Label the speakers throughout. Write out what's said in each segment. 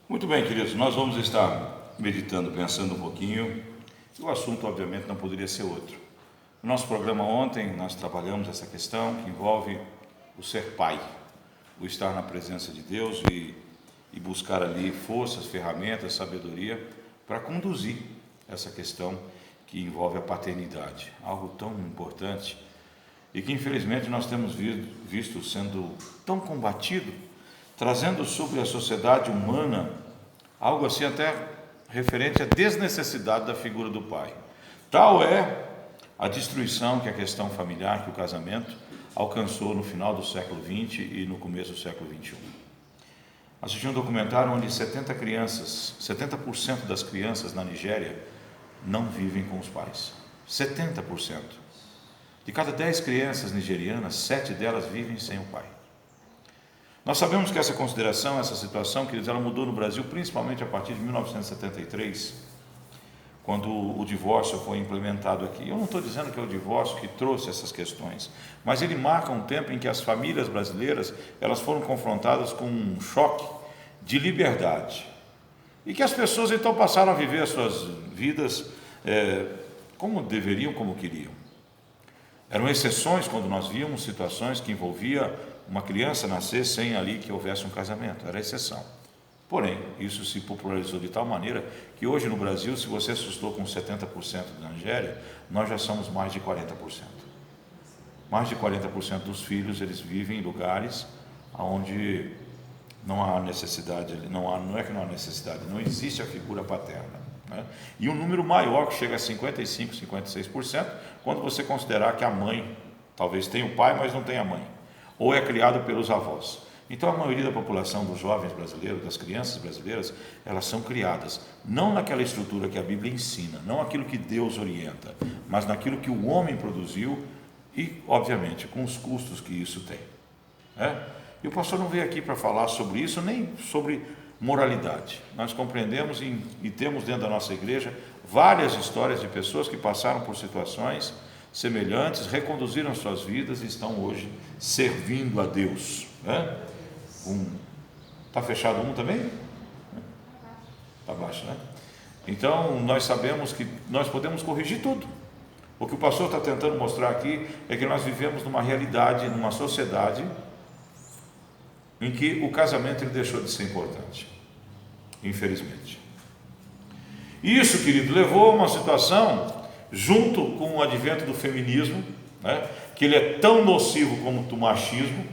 Speaker 1: Muito bem, queridos, nós vamos estar meditando, pensando um pouquinho, e o assunto, obviamente, não poderia ser outro. No nosso programa ontem, nós trabalhamos essa questão que envolve o ser pai, o estar na presença de Deus e buscar ali forças, ferramentas, sabedoria para conduzir essa questão que envolve a paternidade, algo tão importante e que infelizmente nós temos visto sendo tão combatido, trazendo sobre a sociedade humana algo assim até referente à desnecessidade da figura do pai. Tal é a destruição que a questão familiar, que o casamento alcançou no final do século XX e no começo do século XXI. Assisti um documentário onde 70% das crianças na Nigéria não vivem com os pais. 70%. De cada 10 crianças nigerianas, 7 delas vivem sem o pai. Nós sabemos que essa consideração, essa situação, queridos, ela mudou no Brasil principalmente a partir de 1973, quando o divórcio foi implementado aqui. Eu não estou dizendo que é o divórcio que trouxe essas questões, mas ele marca um tempo em que as famílias brasileiras elas foram confrontadas com um choque de liberdade e que as pessoas então passaram a viver as suas vidas como deveriam, como queriam. Eram exceções quando nós víamos situações que envolvia uma criança nascer sem ali que houvesse um casamento, era exceção. Porém, isso se popularizou de tal maneira que hoje no Brasil, se você assustou com 70% da Nigéria, nós já somos mais de 40%. Mais de 40% dos filhos, eles vivem em lugares onde não há necessidade, não é que não há necessidade, não existe a figura paterna. Né? E um número maior, que chega a 55%, 56%, quando você considerar que a mãe, talvez tenha o pai, mas não tem a mãe, ou é criado pelos avós. Então a maioria da população dos jovens brasileiros, das crianças brasileiras, elas são criadas não naquela estrutura que a Bíblia ensina, não aquilo que Deus orienta, mas naquilo que o homem produziu e, obviamente, com os custos que isso tem. E o pastor não veio aqui para falar sobre isso, nem sobre moralidade. Nós compreendemos e temos dentro da nossa igreja várias histórias de pessoas que passaram por situações semelhantes, reconduziram suas vidas e estão hoje servindo a Deus. Está fechado um também? Está baixo, né? Então nós sabemos que nós podemos corrigir tudo. O que o pastor está tentando mostrar aqui é que nós vivemos numa realidade, numa sociedade em que o casamento ele deixou de ser importante, infelizmente. E isso, querido, levou a uma situação, junto com o advento do feminismo, que ele é tão nocivo como o machismo,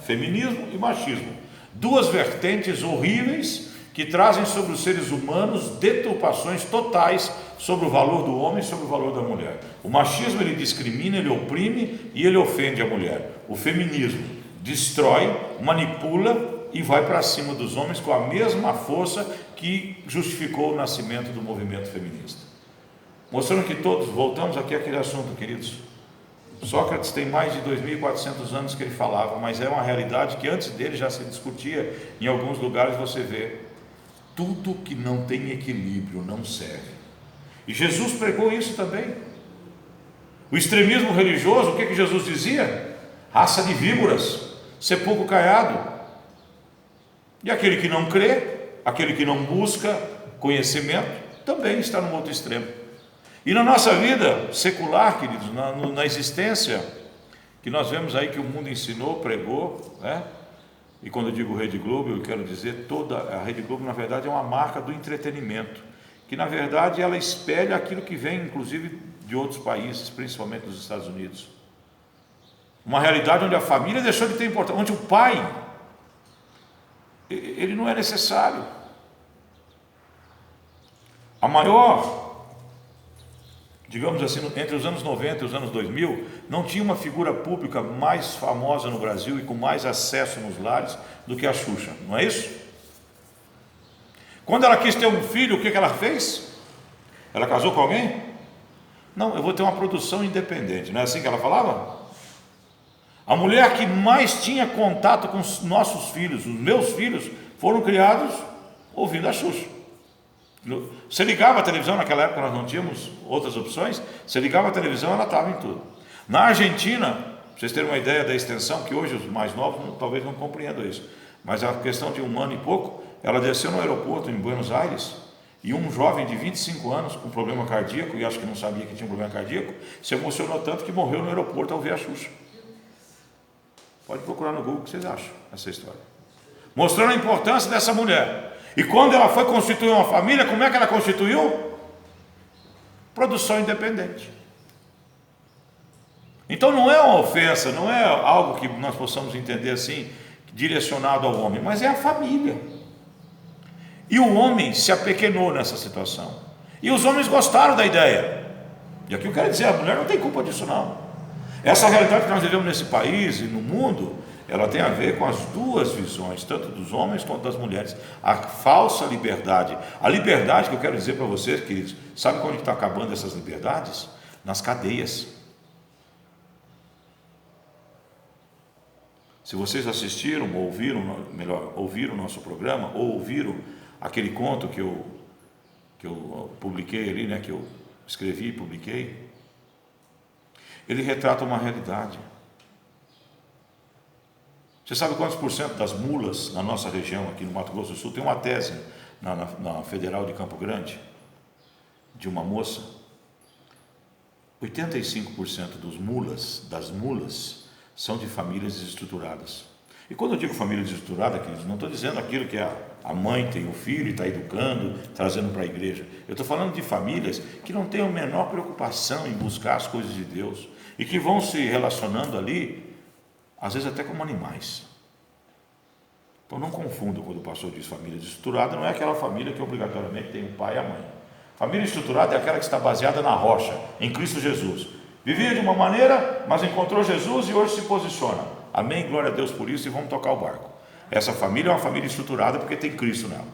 Speaker 1: feminismo e machismo, duas vertentes horríveis que trazem sobre os seres humanos deturpações totais sobre o valor do homem e sobre o valor da mulher. O machismo ele discrimina, ele oprime e ele ofende a mulher. O feminismo destrói, manipula e vai para cima dos homens com a mesma força que justificou o nascimento do movimento feminista. Mostrando que todos, voltamos aqui àquele assunto, queridos. Sócrates tem mais de 2.400 anos que ele falava, mas é uma realidade que antes dele já se discutia. Em alguns lugares você vê, tudo que não tem equilíbrio não serve. E Jesus pregou isso também. O extremismo religioso, o que Jesus dizia? Raça de víboras, sepulcro caiado. E aquele que não crê, aquele que não busca conhecimento, também está no outro extremo. E na nossa vida secular, queridos, na existência, que nós vemos aí que o mundo ensinou, pregou, e quando eu digo Rede Globo, eu quero dizer toda a Rede Globo, na verdade, é uma marca do entretenimento, que na verdade ela espelha aquilo que vem, inclusive, de outros países, principalmente dos Estados Unidos. Uma realidade onde a família deixou de ter importância, onde o pai, ele não é necessário. A maior, digamos assim, entre os anos 90 e os anos 2000, não tinha uma figura pública mais famosa no Brasil e com mais acesso nos lares do que a Xuxa, não é isso? Quando ela quis ter um filho, o que ela fez? Ela casou com alguém? Não, eu vou ter uma produção independente, não é assim que ela falava? A mulher que mais tinha contato com os nossos filhos, os meus filhos, foram criados ouvindo a Xuxa. Você ligava a televisão, naquela época nós não tínhamos outras opções, você ligava a televisão, ela estava em tudo. Na Argentina, para vocês terem uma ideia da extensão, que hoje os mais novos talvez não compreendam isso, mas a questão de 1 ano e pouco, ela desceu no aeroporto em Buenos Aires e um jovem de 25 anos com problema cardíaco, e acho que não sabia que tinha um problema cardíaco, se emocionou tanto que morreu no aeroporto ao ver a Xuxa. Pode procurar no Google o que vocês acham essa história. Mostrando a importância dessa mulher. E quando ela foi constituir uma família, como é que ela constituiu? Produção independente. Então não é uma ofensa, não é algo que nós possamos entender assim, direcionado ao homem, mas é a família. E o homem se apequenou nessa situação. E os homens gostaram da ideia. E aqui eu quero dizer, a mulher não tem culpa disso não. Essa realidade que nós vivemos nesse país e no mundo, ela tem a ver com as duas visões, tanto dos homens quanto das mulheres. A falsa liberdade. A liberdade que eu quero dizer para vocês, queridos, sabe quando está acabando essas liberdades? Nas cadeias. Se vocês assistiram, ou ouviram, melhor, ouviram o nosso programa, ou ouviram aquele conto que eu publiquei ali, né, que eu escrevi e publiquei, ele retrata uma realidade. Você sabe quantos por cento das mulas na nossa região, aqui no Mato Grosso do Sul, tem uma tese na Federal de Campo Grande, de uma moça? 85% das mulas, são de famílias desestruturadas. E quando eu digo família desestruturada, queridos, não estou dizendo aquilo que a mãe tem o filho e está educando, trazendo para a igreja. Eu estou falando de famílias que não têm a menor preocupação em buscar as coisas de Deus e que vão se relacionando ali, às vezes até como animais. Então não confundam quando o pastor diz família desestruturada, não é aquela família que obrigatoriamente tem o pai e a mãe. Família estruturada é aquela que está baseada na rocha, em Cristo Jesus. Vivia de uma maneira, mas encontrou Jesus e hoje se posiciona. Amém, glória a Deus por isso, e vamos tocar o barco. Essa família é uma família estruturada porque tem Cristo nela.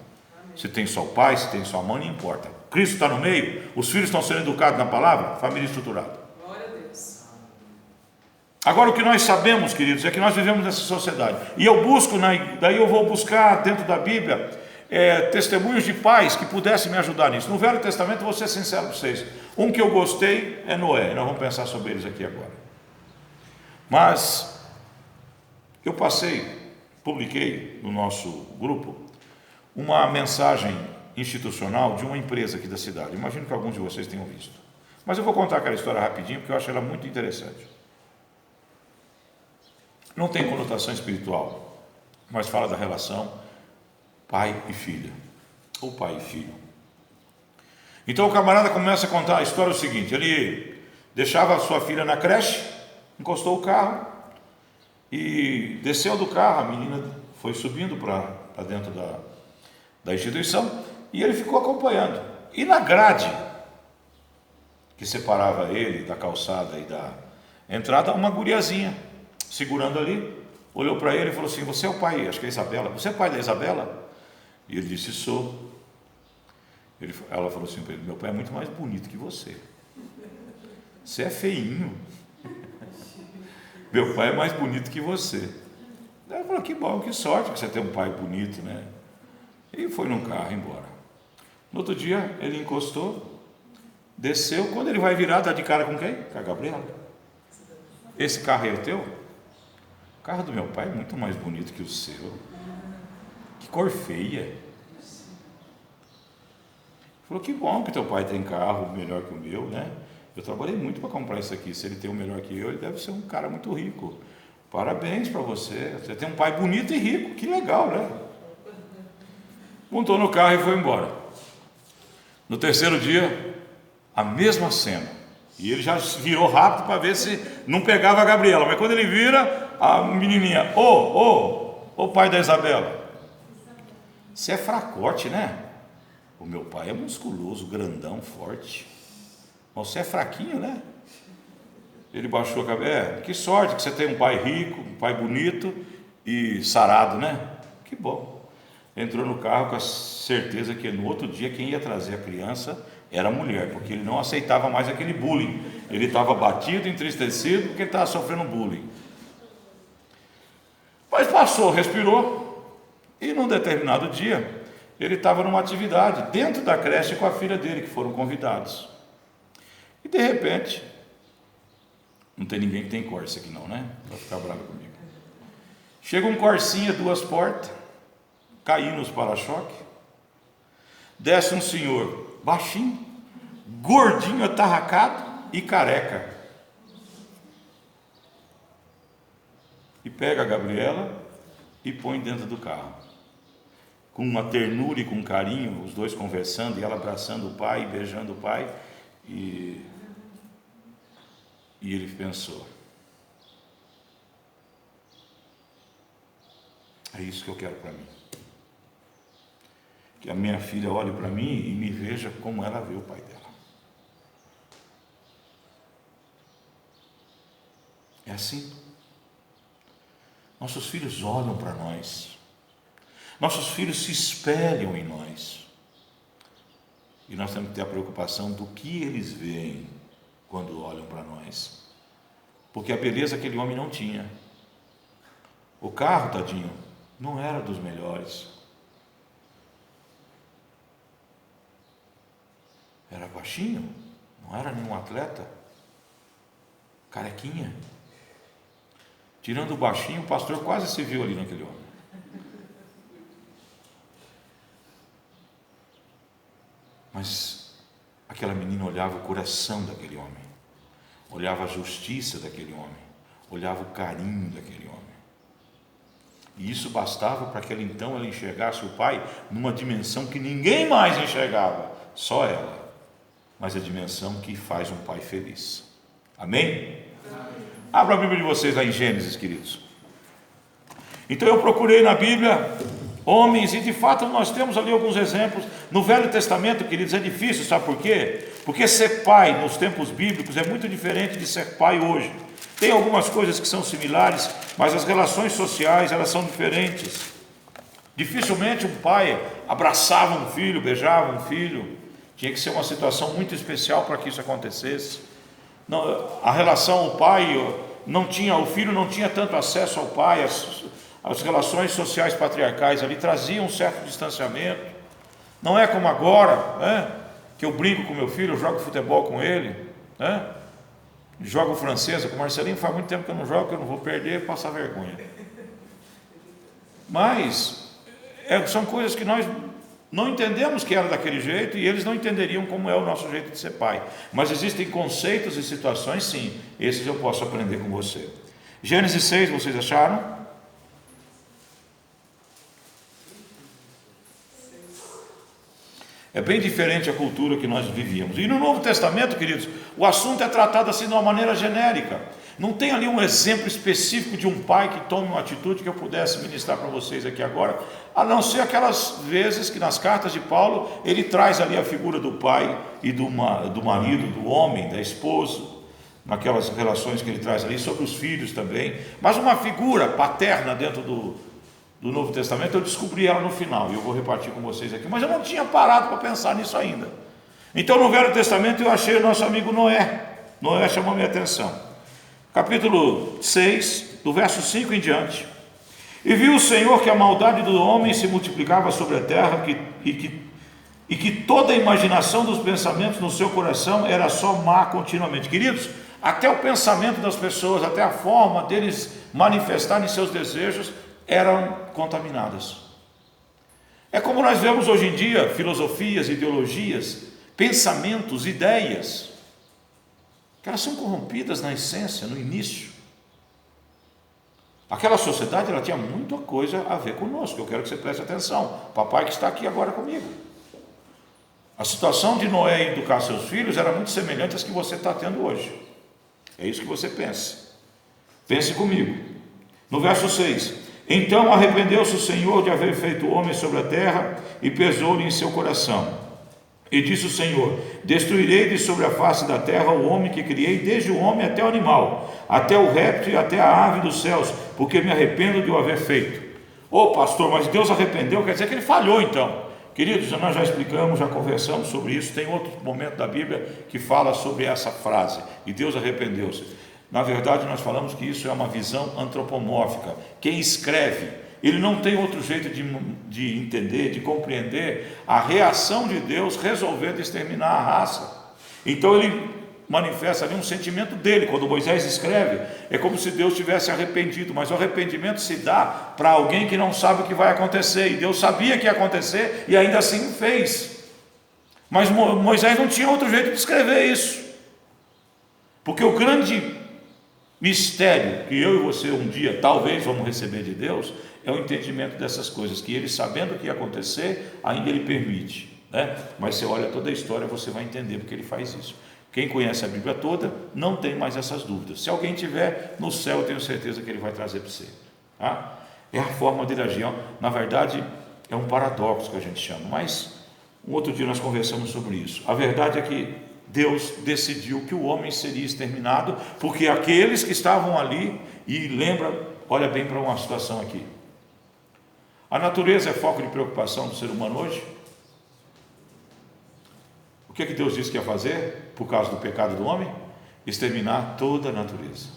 Speaker 1: Se tem só o pai, se tem só a mãe, não importa. Cristo está no meio, os filhos estão sendo educados na palavra, família estruturada. Glória a Deus. Agora o que nós sabemos, queridos, é que nós vivemos nessa sociedade. E eu busco, daí eu vou buscar dentro da Bíblia testemunhos de pais que pudessem me ajudar nisso. No Velho Testamento, vou ser sincero para vocês, um que eu gostei é Noé, e nós vamos pensar sobre eles aqui agora. Mas eu publiquei no nosso grupo uma mensagem institucional de uma empresa aqui da cidade. Imagino que alguns de vocês tenham visto, mas eu vou contar aquela história rapidinho porque eu acho ela muito interessante. Não tem conotação espiritual, mas fala da relação pai e filha, ou pai e filho. Então o camarada começa a contar a história seguinte: ele deixava a sua filha na creche, encostou o carro e desceu do carro. A menina foi subindo para dentro da instituição e ele ficou acompanhando. E na grade que separava ele da calçada e da entrada, uma guriazinha segurando ali, olhou para ele e falou assim: você é o pai, acho que é Isabela, você é pai da Isabela? E ele disse: sou. Ela falou assim para ele: meu pai é muito mais bonito que você. Você é feinho. Meu pai é mais bonito que você. Ela falou: que bom, que sorte que você tem um pai bonito, né? E foi num carro embora. No outro dia ele encostou, desceu. Quando ele vai virar, está de cara com quem? Com a Gabriela. Esse carro é o teu? O carro do meu pai é muito mais bonito que o seu. Que cor feia. Falou: que bom que teu pai tem carro melhor que o meu, né? Eu trabalhei muito para comprar isso aqui. Se ele tem o melhor que eu, ele deve ser um cara muito rico. Parabéns para você. Você tem um pai bonito e rico. Que legal, né? Montou no carro e foi embora. No terceiro dia, a mesma cena. E ele já virou rápido para ver se não pegava a Gabriela. Mas quando ele vira, a menininha: ô pai da Isabela, você é fracote, né? O meu pai é musculoso, grandão, forte. Mas você é fraquinho, né? Ele baixou a cabeça: que sorte que você tem um pai rico, um pai bonito e sarado, né? Que bom. Entrou no carro com a certeza que no outro dia quem ia trazer a criança era a mulher, porque ele não aceitava mais aquele bullying. Ele estava batido, entristecido, porque ele estava sofrendo bullying. Mas passou, respirou, e num determinado dia ele estava numa atividade dentro da creche com a filha dele, que foram convidados. E de repente, não tem ninguém que tem Corsa aqui não, né? Vai ficar bravo comigo. Chega um Corsinha, 2 portas, caindo os para-choque. Desce um senhor baixinho, gordinho, atarracado e careca. E pega a Gabriela e põe dentro do carro. Com uma ternura e com carinho, os dois conversando, e ela abraçando o pai, beijando o pai. E ele pensou: é isso que eu quero para mim. Que a minha filha olhe para mim e me veja como ela vê o pai dela. É assim. Nossos filhos olham para nós. Nossos filhos se espelham em nós. E nós temos que ter a preocupação do que eles veem quando olham para nós. Porque a beleza aquele homem não tinha. O carro, tadinho, não era dos melhores. Era baixinho, não era nenhum atleta. Carequinha. Tirando o baixinho, o pastor quase se viu ali naquele homem. Mas aquela menina olhava o coração daquele homem, olhava a justiça daquele homem, olhava o carinho daquele homem. E isso bastava para que ela enxergasse o pai numa dimensão que ninguém mais enxergava, só ela. Mas a dimensão que faz um pai feliz. Amém? Abra a Bíblia de vocês lá em Gênesis, queridos. Então eu procurei na Bíblia homens, e de fato nós temos ali alguns exemplos. No Velho Testamento, queridos, é difícil, sabe por quê? Porque ser pai nos tempos bíblicos é muito diferente de ser pai hoje. Tem algumas coisas que são similares, mas as relações sociais, elas são diferentes. Dificilmente um pai abraçava um filho, beijava um filho. Tinha que ser uma situação muito especial para que isso acontecesse. Não, a relação, o filho não tinha tanto acesso ao pai, as relações sociais patriarcais ali traziam um certo distanciamento. Não é como agora, né, que eu brinco com meu filho, eu jogo futebol com ele, né, jogo francesa com o Marcelinho. Faz muito tempo que eu não jogo, que eu não vou perder e passar vergonha. Mas são coisas que nós não entendemos que era daquele jeito, e eles não entenderiam como é o nosso jeito de ser pai. Mas existem conceitos e situações, sim, esses eu posso aprender com você. Gênesis 6, vocês acharam? É bem diferente a cultura que nós vivíamos. E no Novo Testamento, queridos, o assunto é tratado assim de uma maneira genérica. Não tem ali um exemplo específico de um pai que tome uma atitude que eu pudesse ministrar para vocês aqui agora, a não ser aquelas vezes que nas cartas de Paulo ele traz ali a figura do pai e do marido, do homem, da esposa, naquelas relações que ele traz ali, sobre os filhos também. Mas uma figura paterna dentro do Novo Testamento, eu descobri ela no final, e eu vou repartir com vocês aqui, mas eu não tinha parado para pensar nisso ainda. Então no Velho Testamento eu achei o nosso amigo Noé. Noé chamou minha atenção. Capítulo 6, do verso 5 em diante. E viu o Senhor que a maldade do homem se multiplicava sobre a terra, e que toda a imaginação dos pensamentos no seu coração era só má continuamente. Queridos, até o pensamento das pessoas, até a forma deles manifestarem seus desejos eram contaminadas. É como nós vemos hoje em dia filosofias, ideologias, pensamentos, ideias, que elas são corrompidas na essência, no início. Aquela sociedade, ela tinha muita coisa a ver conosco. Eu quero que você preste atenção, papai que está aqui agora comigo. A situação de Noé educar seus filhos era muito semelhante às que você está tendo hoje. É isso que você pensa. Pense comigo. No verso 6: então arrependeu-se o Senhor de haver feito o homem sobre a terra, e pesou-lhe em seu coração. E disse o Senhor: destruirei de sobre a face da terra o homem que criei, desde o homem até o animal, até o réptil e até a ave dos céus, porque me arrependo de o haver feito. Ô pastor, mas Deus arrependeu, quer dizer que ele falhou então. Queridos, nós já explicamos, já conversamos sobre isso. Tem outro momento da Bíblia que fala sobre essa frase, e Deus arrependeu-se. Na verdade, nós falamos que isso é uma visão antropomórfica. Quem escreve, ele não tem outro jeito de entender, de compreender a reação de Deus resolvendo exterminar a raça. Então ele manifesta ali um sentimento dele. Quando Moisés escreve, é como se Deus tivesse arrependido, mas o arrependimento se dá para alguém que não sabe o que vai acontecer, e Deus sabia que ia acontecer e ainda assim fez. Mas Moisés não tinha outro jeito de escrever isso, porque o grande mistério que eu e você um dia talvez vamos receber de Deus é o entendimento dessas coisas, que ele, sabendo o que ia acontecer, ainda ele permite, né? Mas você olha toda a história, você vai entender porque ele faz isso. Quem conhece a Bíblia toda não tem mais essas dúvidas. Se alguém tiver no céu, eu tenho certeza que ele vai trazer para você, tá? É a forma dele agir. Na verdade é um paradoxo que a gente chama, mas um outro dia nós conversamos sobre isso. A verdade é que Deus decidiu que o homem seria exterminado, porque aqueles que estavam ali, e lembra, olha bem para uma situação aqui, a natureza é foco de preocupação do ser humano hoje. O que Deus disse que ia fazer por causa do pecado do homem? Exterminar toda a natureza.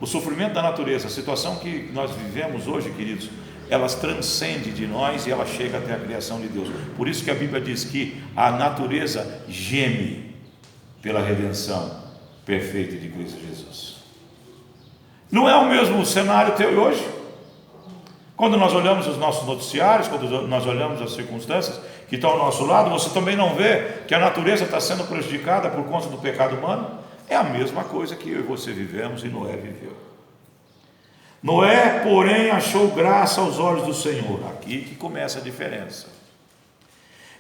Speaker 1: O sofrimento da natureza, a situação que nós vivemos hoje, queridos, elas transcendem de nós e ela chega até a criação de Deus. Por isso que a Bíblia diz que a natureza geme pela redenção perfeita de Cristo Jesus. Não é o mesmo cenário teu hoje? Quando nós olhamos os nossos noticiários, quando nós olhamos as circunstâncias que estão ao nosso lado, você também não vê que a natureza está sendo prejudicada por conta do pecado humano? É a mesma coisa que eu e você vivemos e Noé viveu. Noé, porém, achou graça aos olhos do Senhor. Aqui que começa a diferença.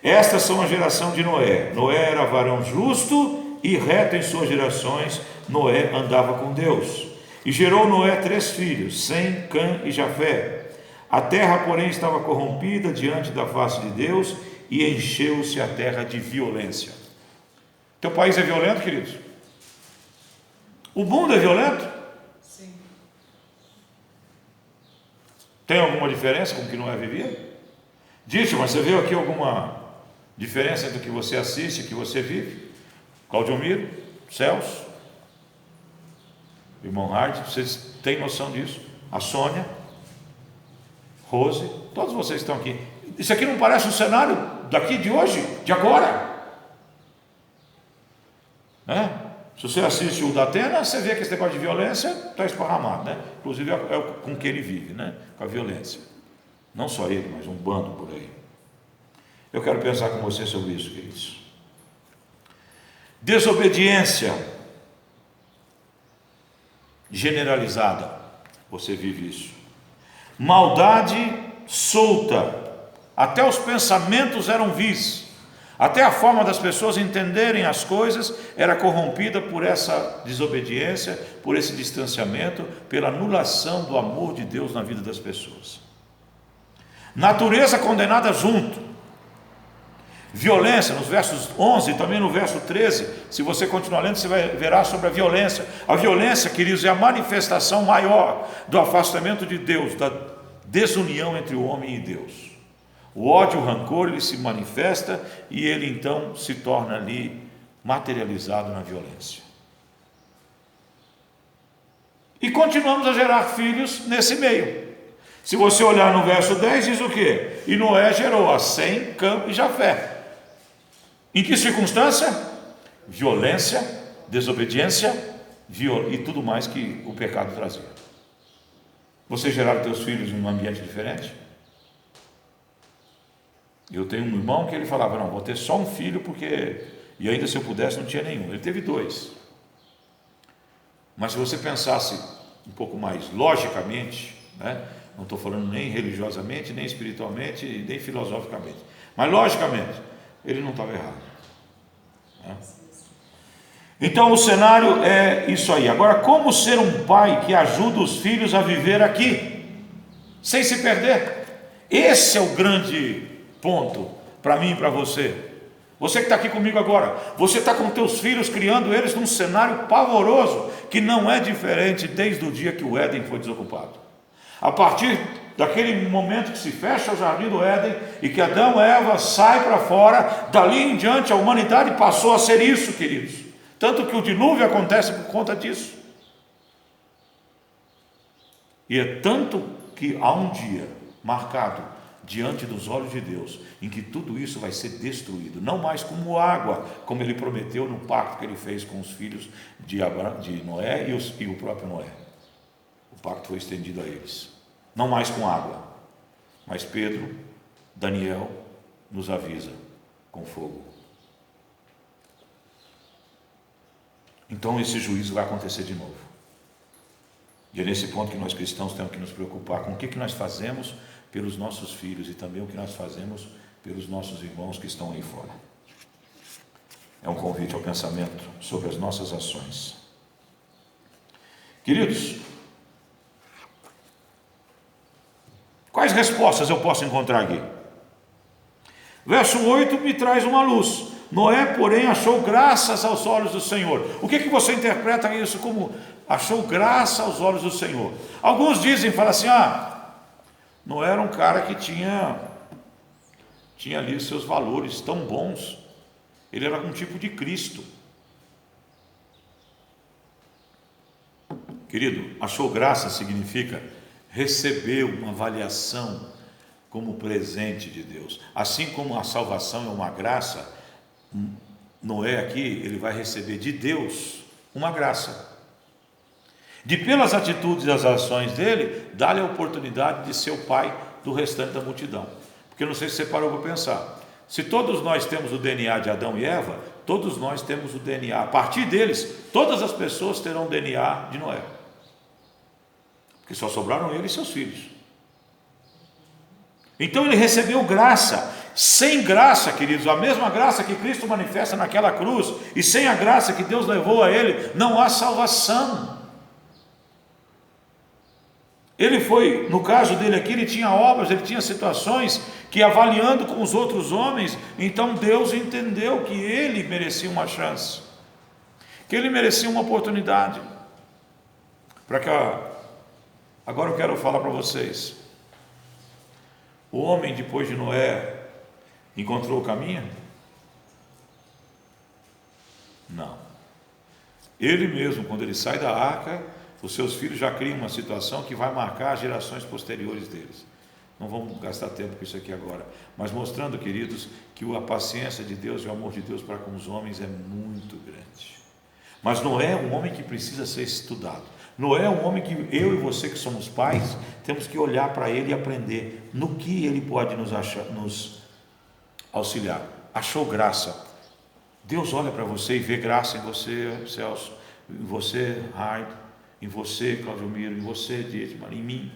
Speaker 1: Estas são a geração de Noé. Noé era varão justo e reto em suas gerações. Noé andava com Deus. E gerou Noé 3 filhos, Sem, Cã e Jafé. A terra, porém, estava corrompida diante da face de Deus e encheu-se a terra de violência. Teu país é violento, queridos? O mundo é violento?
Speaker 2: Sim.
Speaker 1: Tem alguma diferença com o que Noé vivia? Dite, mas você viu aqui alguma diferença entre o que você assiste e o que você vive? Claudio Miro, Celso, irmão Hart, vocês têm noção disso? A Sônia, Rose, todos vocês estão aqui. Isso aqui não parece um cenário daqui de hoje, de agora? Né? Se você assiste o da Atena, você vê que esse negócio de violência está esparramado, né? Inclusive é com que ele vive, né? Com a violência. Não só ele, mas um bando por aí. Eu quero pensar com você sobre isso, queridos. Desobediência generalizada, você vive isso. Maldade solta, até os pensamentos eram vis, até a forma das pessoas entenderem as coisas era corrompida por essa desobediência, por esse distanciamento, pela anulação do amor de Deus na vida das pessoas. Natureza condenada junto. Violência, nos versos 11 e também no verso 13, se você continuar lendo, você verá sobre a violência. A violência, queridos, é a manifestação maior do afastamento de Deus, da desunião entre o homem e Deus. O ódio, o rancor, ele se manifesta e ele então se torna ali materializado na violência. E continuamos a gerar filhos nesse meio. Se você olhar no verso 10, diz o quê? E Noé gerou a Sem, Cã e Jafé. Em que circunstância? Violência, desobediência e tudo mais que o pecado trazia. Você geraram teus filhos em um ambiente diferente? Eu tenho um irmão que ele falava, não, vou ter só um filho porque... E ainda se eu pudesse não tinha nenhum. Ele teve 2. Mas se você pensasse um pouco mais logicamente, né? Não estou falando nem religiosamente, nem espiritualmente, nem filosoficamente, mas logicamente, ele não estava errado, né? Então o cenário é isso aí. Agora, como ser um pai que ajuda os filhos a viver aqui, sem se perder? Esse é o grande ponto para mim e para você. Você que está aqui comigo agora, você está com teus filhos, criando eles num cenário pavoroso, que não é diferente desde o dia que o Éden foi desocupado. A partir daquele momento que se fecha o jardim do Éden e que Adão e Eva saem para fora, dali em diante a humanidade passou a ser isso, queridos. Tanto que o dilúvio acontece por conta disso. E é tanto que há um dia marcado diante dos olhos de Deus, em que tudo isso vai ser destruído, não mais como água, como ele prometeu no pacto que ele fez com os filhos de Noé e o próprio Noé. O pacto foi estendido a eles, não mais com água, mas Pedro, Daniel nos avisa com fogo. Então esse juízo vai acontecer de novo. E é nesse ponto que nós cristãos temos que nos preocupar com o que nós fazemos pelos nossos filhos e também o que nós fazemos pelos nossos irmãos que estão aí fora. É um convite ao pensamento sobre as nossas ações. Queridos, quais respostas eu posso encontrar aqui? Verso 8 me traz uma luz. Noé, porém, achou graças aos olhos do Senhor. O que você interpreta isso como? Achou graça aos olhos do Senhor. Alguns dizem, falam assim, Noé era um cara que tinha ali seus valores tão bons. Ele era um tipo de Cristo. Querido, achou graça significa receber uma avaliação como presente de Deus. Assim como a salvação é uma graça, Noé aqui, ele vai receber de Deus uma graça. De pelas atitudes e as ações dele, dá-lhe a oportunidade de ser o pai do restante da multidão. Porque eu não sei se você parou para pensar. Se todos nós temos o DNA de Adão e Eva, todos nós temos o DNA. A partir deles, todas as pessoas terão o DNA de Noé. Porque só sobraram ele e seus filhos. Então ele recebeu graça. Sem graça, queridos, a mesma graça que Cristo manifesta naquela cruz, e sem a graça que Deus levou a ele, não há salvação. Ele foi, no caso dele aqui, ele tinha obras, ele tinha situações que, avaliando com os outros homens, então Deus entendeu que ele merecia uma chance, que ele merecia uma oportunidade. Agora eu quero falar para vocês. O homem, depois de Noé, encontrou o caminho? Não. Ele mesmo, quando ele sai da arca, os seus filhos já criam uma situação que vai marcar as gerações posteriores deles. Não vamos gastar tempo com isso aqui agora, mas mostrando, queridos, que a paciência de Deus e o amor de Deus para com os homens é muito grande. Mas Noé é um homem que precisa ser estudado. Noé é um homem que eu e você que somos pais, temos que olhar para ele e aprender no que ele pode nos auxiliar. Achou graça. Deus olha para você e vê graça em você, Celso, em você, Raid, em você, Claudio Miro, em você, Dietmar, em mim.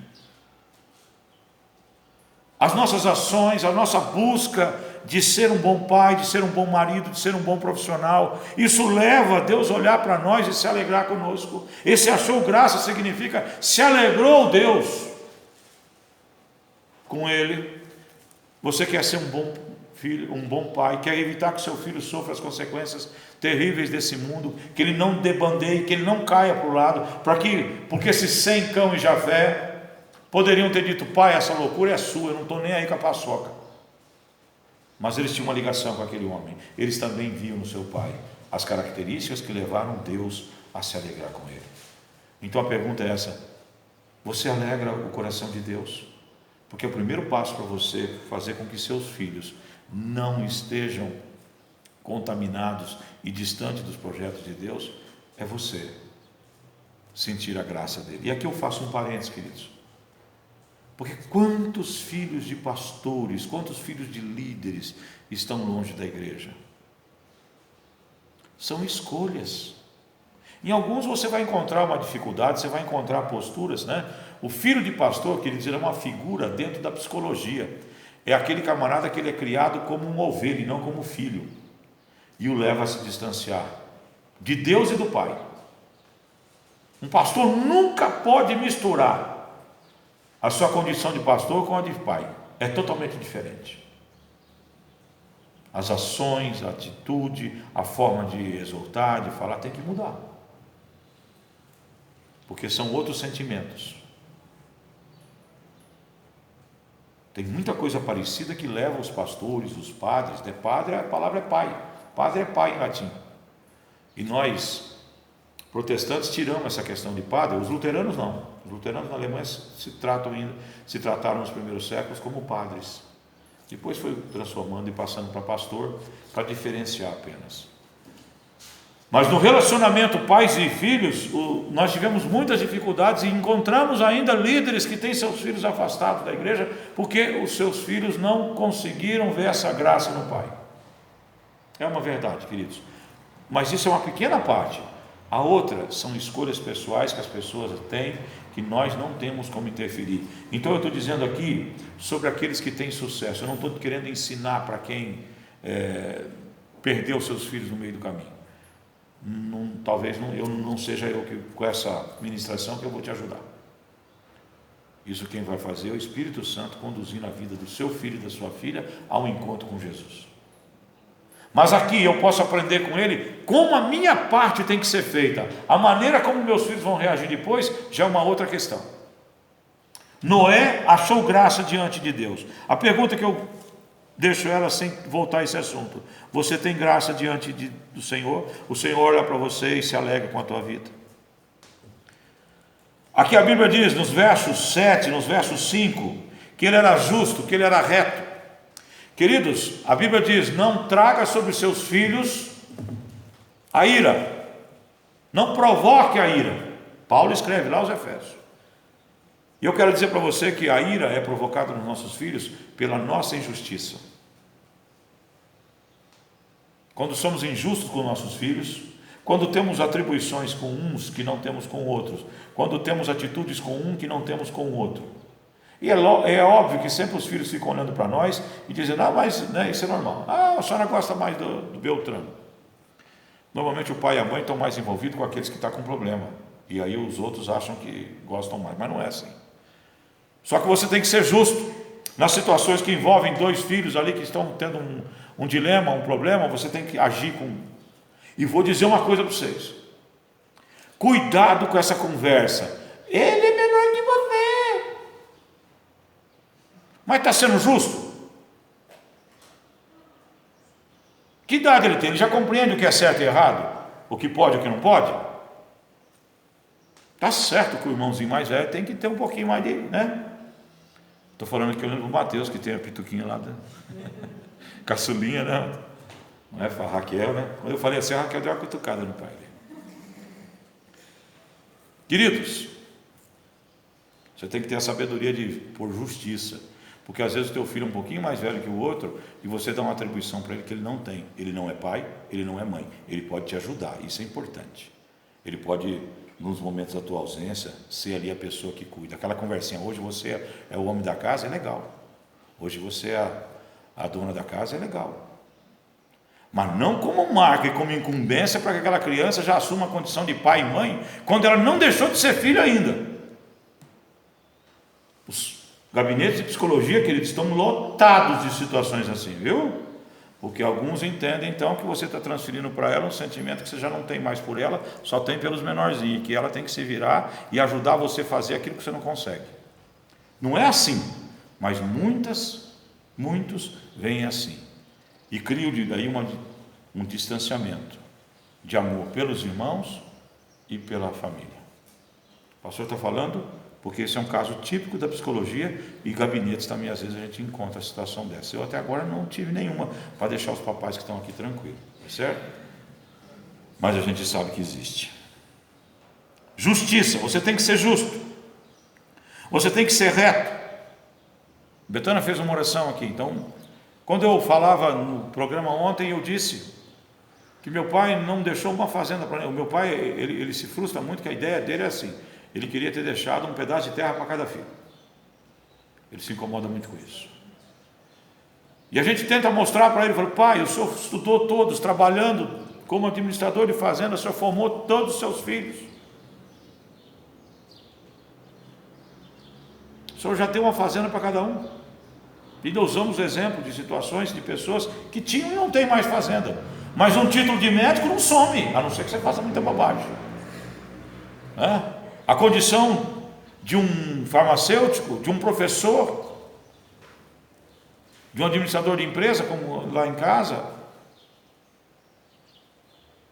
Speaker 1: As nossas ações, a nossa busca de ser um bom pai, de ser um bom marido, de ser um bom profissional, isso leva a Deus a olhar para nós e se alegrar conosco. Esse achou graça significa se alegrou Deus com ele. Você quer ser um bom filho, um bom pai, quer evitar que seu filho sofra as consequências terríveis desse mundo, que ele não debandeie, que ele não caia para o lado, porque se Sem, Cão e Jafé poderiam ter dito: pai, essa loucura é sua, eu não estou nem aí com a paçoca. Mas eles tinham uma ligação com aquele homem. Eles também viam no seu pai as características que levaram Deus a se alegrar com ele. Então a pergunta é essa: você alegra o coração de Deus? Porque o primeiro passo para você fazer com que seus filhos não estejam contaminados e distantes dos projetos de Deus é você sentir a graça dele. E aqui eu faço um parênteses, queridos. Porque quantos filhos de pastores, quantos filhos de líderes estão longe da igreja? São escolhas. Em alguns você vai encontrar uma dificuldade, você vai encontrar posturas, né? O filho de pastor, queridos, ele é uma figura dentro da psicologia. É aquele camarada que ele é criado como uma ovelha e não como filho. E o leva a se distanciar de Deus e do Pai. Um pastor nunca pode misturar a sua condição de pastor com a de pai. É totalmente diferente. As ações, a atitude, a forma de exortar, de falar, tem que mudar. Porque são outros sentimentos. Tem muita coisa parecida que leva os pastores, os padres. De padre, a palavra é pai. Padre é pai em latim. E nós, protestantes, tiramos essa questão de padre. Os luteranos não. Os Os luteranos na Alemanha se trataram nos primeiros séculos como padres. Depois foi transformando e passando para pastor, para diferenciar apenas. Mas no relacionamento pais e filhos, nós tivemos muitas dificuldades e encontramos ainda líderes que têm seus filhos afastados da igreja, porque os seus filhos não conseguiram ver essa graça no pai. É uma verdade, queridos. Mas isso é uma pequena parte. A outra são escolhas pessoais que as pessoas têm, que nós não temos como interferir. Então eu estou dizendo aqui sobre aqueles que têm sucesso. Eu não estou querendo ensinar para quem perdeu seus filhos no meio do caminho. Eu não seja eu que, com essa ministração, que eu vou te ajudar. Isso quem vai fazer é o Espírito Santo conduzindo a vida do seu filho e da sua filha ao encontro com Jesus. Mas aqui eu posso aprender com ele como a minha parte tem que ser feita. A maneira como meus filhos vão reagir depois já é uma outra questão. Noé achou graça diante de Deus. A pergunta que eu deixo ela sem voltar a esse assunto: você tem graça diante do Senhor? O Senhor olha para você e se alegra com a tua vida? Aqui a Bíblia diz, nos versos 7, nos versos 5, que ele era justo, que ele era reto. Queridos, a Bíblia diz: não traga sobre seus filhos a ira, não provoque a ira. Paulo escreve lá aos Efésios. E eu quero dizer para você que a ira é provocada nos nossos filhos pela nossa injustiça. Quando somos injustos com nossos filhos, quando temos atribuições com uns que não temos com outros, quando temos atitudes com um que não temos com o outro. E é óbvio que sempre os filhos ficam olhando para nós e dizendo: mas né, isso é normal. A senhora gosta mais do Beltrano. Normalmente o pai e a mãe estão mais envolvidos com aqueles que estão com problema. E aí os outros acham que gostam mais, mas não é assim. Só que você tem que ser justo. Nas situações que envolvem dois filhos ali que estão tendo um dilema, um problema, você tem que agir com... E vou dizer uma coisa para vocês: cuidado com essa conversa. Ele é menor que você, mas está sendo justo? Que idade ele tem? Ele já compreende o que é certo e errado? O que pode e o que não pode? Está certo que o irmãozinho mais velho tem que ter um pouquinho mais de, né? Estou falando aqui, eu lembro do Mateus, que tem a pituquinha lá, caçulinha, né? Não é a Raquel, né? Quando eu falei assim, a Raquel deu uma cutucada no pai. Queridos, você tem que ter a sabedoria de por justiça, porque às vezes o teu filho é um pouquinho mais velho que o outro e você dá uma atribuição para ele que ele não tem. Ele não é pai, ele não é mãe, ele pode te ajudar, isso é importante. Ele pode, nos momentos da tua ausência, ser ali a pessoa que cuida. Aquela conversinha: hoje você é o homem da casa, é legal. Hoje você é a dona da casa, é legal. Mas não como marca e como incumbência para que aquela criança já assuma a condição de pai e mãe, quando ela não deixou de ser filho ainda. Os gabinetes de psicologia, queridos, estão lotados de situações assim, viu? Porque alguns entendem então que você está transferindo para ela um sentimento que você já não tem mais por ela, só tem pelos menorzinhos, que ela tem que se virar e ajudar você a fazer aquilo que você não consegue. Não é assim, mas muitos veem assim e criam daí um distanciamento de amor pelos irmãos e pela família. O pastor está falando porque esse é um caso típico da psicologia, e gabinetes também às vezes a gente encontra a situação dessa. Eu até agora não tive nenhuma para deixar os papais que estão aqui tranquilos, certo? Mas a gente sabe que existe. Justiça, você tem que ser justo, você tem que ser reto. Betânia fez uma oração aqui, então, quando eu falava no programa ontem, eu disse que meu pai não deixou uma fazenda para mim. O meu pai, ele se frustra muito, que a ideia dele é assim: ele queria ter deixado um pedaço de terra para cada filho. Ele se incomoda muito com isso. E a gente tenta mostrar para ele, fala: pai, o senhor estudou todos, trabalhando como administrador de fazenda, o senhor formou todos os seus filhos. O senhor já tem uma fazenda para cada um. E nós usamos exemplo de situações de pessoas que tinham e não têm mais fazenda. Mas um título de médico não some, a não ser que você faça muita bobagem. A condição de um farmacêutico, de um professor, de um administrador de empresa, como lá em casa,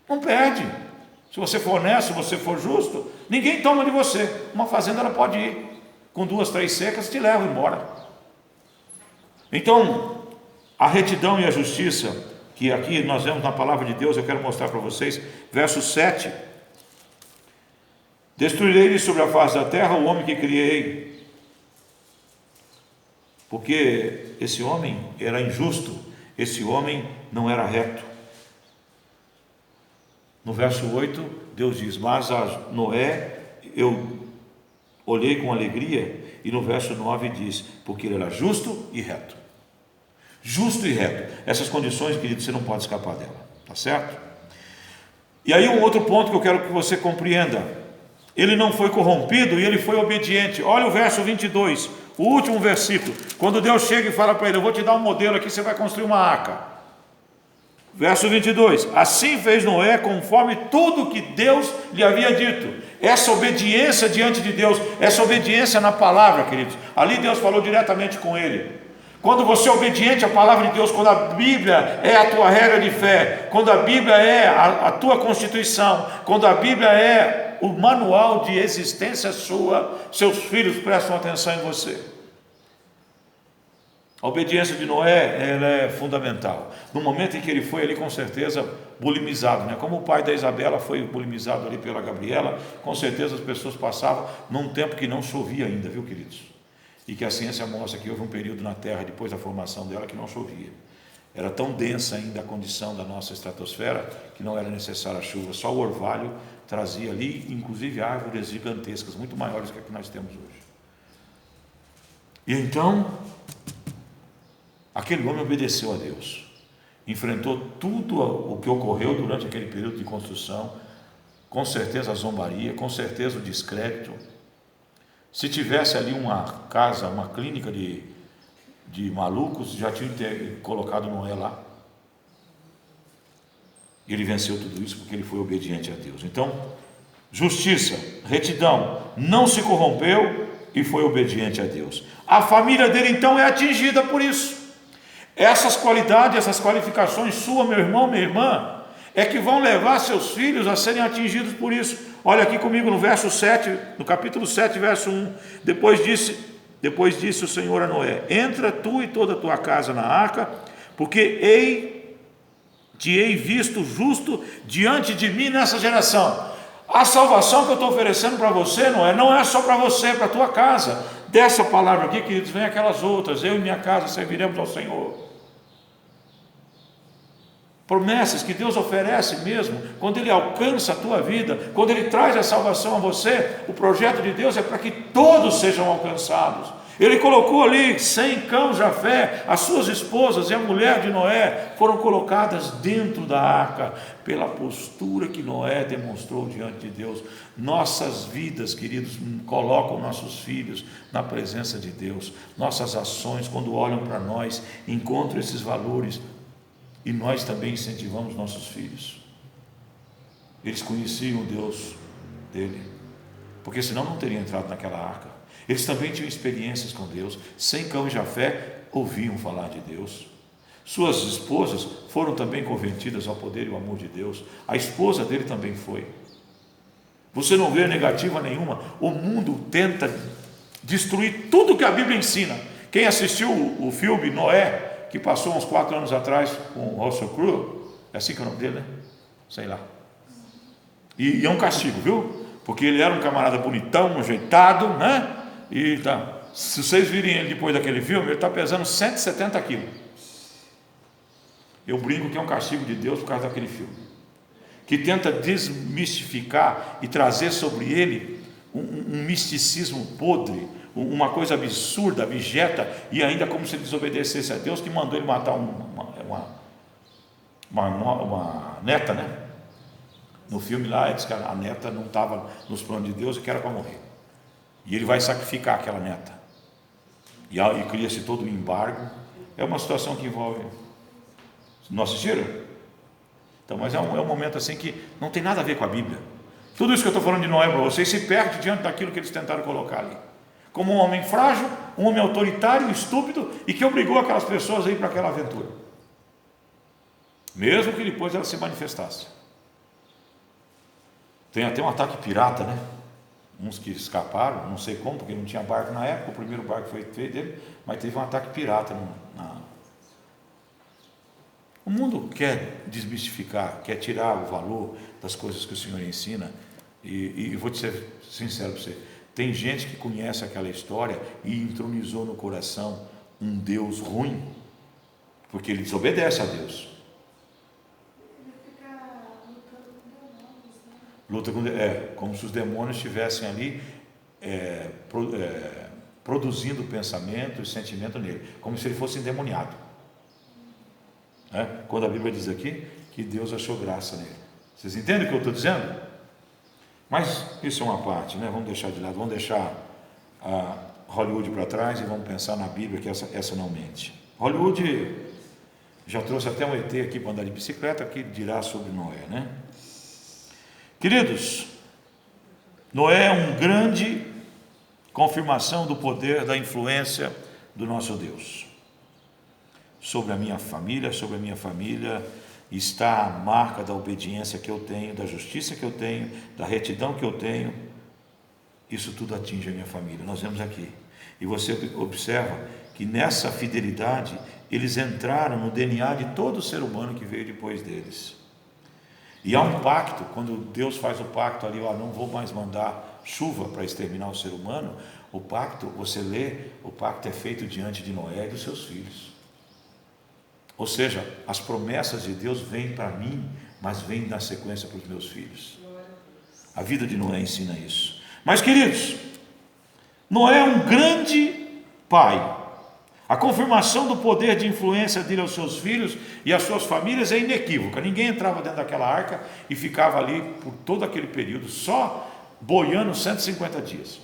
Speaker 1: não perde. Se você for honesto, se você for justo, ninguém toma de você. Uma fazenda ela pode ir com 2, 3 secas e te leva embora. Então, a retidão e a justiça, que aqui nós vemos na palavra de Deus, eu quero mostrar para vocês, verso 7. Destruirei sobre a face da terra o homem que criei, porque esse homem era injusto, esse homem não era reto. No verso 8, Deus diz: mas a Noé eu olhei com alegria, e no verso 9 diz: porque ele era justo e reto. Justo e reto. Essas condições, querido, você não pode escapar dela, tá certo? E aí um outro ponto que eu quero que você compreenda: ele não foi corrompido e ele foi obediente. Olha o verso 22, o último versículo, quando Deus chega e fala para ele: eu vou te dar um modelo aqui, você vai construir uma arca. Verso 22, assim fez Noé conforme tudo que Deus lhe havia dito. Essa obediência diante de Deus, essa obediência na palavra, queridos, ali Deus falou diretamente com ele. Quando você é obediente à palavra de Deus, quando a Bíblia é a tua regra de fé, quando a Bíblia é a tua constituição, quando a Bíblia é o manual de existência sua, seus filhos prestam atenção em você. A obediência de Noé, ela é fundamental. No momento em que ele foi ali, com certeza, bulimizado, né? Como o pai da Isabela foi bulimizado ali pela Gabriela, com certeza as pessoas passavam num tempo que não chovia ainda, viu, queridos? E que a ciência mostra que houve um período na Terra, depois da formação dela, que não chovia. Era tão densa ainda a condição da nossa estratosfera, que não era necessária a chuva, só o orvalho trazia ali, inclusive árvores gigantescas, muito maiores que a que nós temos hoje. E então, aquele homem obedeceu a Deus, enfrentou tudo o que ocorreu durante aquele período de construção, com certeza a zombaria, com certeza o descrédito. Se tivesse ali uma casa, uma clínica de malucos, já tinham colocado Noé lá. E ele venceu tudo isso porque ele foi obediente a Deus. Então, justiça, retidão, não se corrompeu e foi obediente a Deus. A família dele então é atingida por isso. Essas qualidades, essas qualificações sua, meu irmão, minha irmã, é que vão levar seus filhos a serem atingidos por isso. Olha aqui comigo no verso 7, no capítulo 7, verso 1. Depois disse o Senhor a Noé: entra tu e toda a tua casa na arca, porque te hei visto justo diante de mim nessa geração. A salvação que eu estou oferecendo para você, Noé, não é só para você, é para a tua casa. Dessa palavra aqui, queridos, vem aquelas outras: eu e minha casa serviremos ao Senhor. Promessas que Deus oferece mesmo, quando Ele alcança a tua vida, quando Ele traz a salvação a você, o projeto de Deus é para que todos sejam alcançados. Ele colocou ali Sem, Cão, Jafé, as suas esposas e a mulher de Noé foram colocadas dentro da arca, pela postura que Noé demonstrou diante de Deus. Nossas vidas, queridos, colocam nossos filhos na presença de Deus. Nossas ações, quando olham para nós, encontram esses valores. E nós também incentivamos nossos filhos. Eles conheciam o Deus dele, porque senão não teriam entrado naquela arca. Eles também tinham experiências com Deus. Sem, Cão e Jafé ouviam falar de Deus. Suas esposas foram também convertidas ao poder e ao amor de Deus. A esposa dele também foi. Você não vê negativa nenhuma. O mundo tenta destruir tudo que a Bíblia ensina. Quem assistiu o filme Noé, que passou uns 4 anos atrás com o Russell Crowe, é assim que é o nome dele, né? Sei lá. E é um castigo, viu? Porque ele era um camarada bonitão, ajeitado, né? E tá. Se vocês virem ele depois daquele filme, ele está pesando 170 quilos. Eu brinco que é um castigo de Deus por causa daquele filme, que tenta desmistificar e trazer sobre ele um misticismo podre, uma coisa absurda, abjeta, e ainda como se ele desobedecesse a Deus, que mandou ele matar uma neta, né? No filme lá, diz que a neta não estava nos planos de Deus e que era para morrer. E ele vai sacrificar aquela neta. E cria-se todo um embargo. É uma situação que envolve. Não assistiram? Então, mas é um momento assim que não tem nada a ver com a Bíblia. Tudo isso que eu estou falando de Noé para vocês se perde diante daquilo que eles tentaram colocar ali. Como um homem frágil, um homem autoritário, estúpido, e que obrigou aquelas pessoas a ir para aquela aventura. Mesmo que depois ela se manifestasse. Tem até um ataque pirata, né? Uns que escaparam, não sei como, porque não tinha barco na época, o primeiro barco foi feito dele, mas teve um ataque pirata. O mundo quer desmistificar, quer tirar o valor das coisas que o Senhor ensina, e vou te ser sincero para você, tem gente que conhece aquela história e entronizou no coração um Deus ruim, porque ele desobedece a Deus. Luta com, como se os demônios estivessem ali produzindo pensamento e sentimento nele, como se ele fosse endemoniado. Quando a Bíblia diz aqui que Deus achou graça nele. Vocês entendem o que eu estou dizendo? Mas isso é uma parte, né? Vamos deixar de lado, vamos deixar a Hollywood para trás e vamos pensar na Bíblia, que essa não mente. Hollywood já trouxe até um ET aqui para andar de bicicleta, que dirá sobre Noé, né? Queridos, Noé é uma grande confirmação do poder, da influência do nosso Deus. Sobre a minha família está a marca da obediência que eu tenho, da justiça que eu tenho, da retidão que eu tenho. Isso tudo atinge a minha família, nós vemos aqui. E você observa que nessa fidelidade, eles entraram no DNA de todo ser humano que veio depois deles. E há um pacto, quando Deus faz o pacto ali, não vou mais mandar chuva para exterminar o ser humano. O pacto, você lê, o pacto é feito diante de Noé e dos seus filhos. Ou seja, as promessas de Deus vêm para mim, mas vêm na sequência para os meus filhos. A vida de Noé ensina isso. Mas, queridos, Noé é um grande pai. A confirmação do poder de influência dele aos seus filhos e às suas famílias é inequívoca. Ninguém entrava dentro daquela arca e ficava ali por todo aquele período, só boiando 150 dias.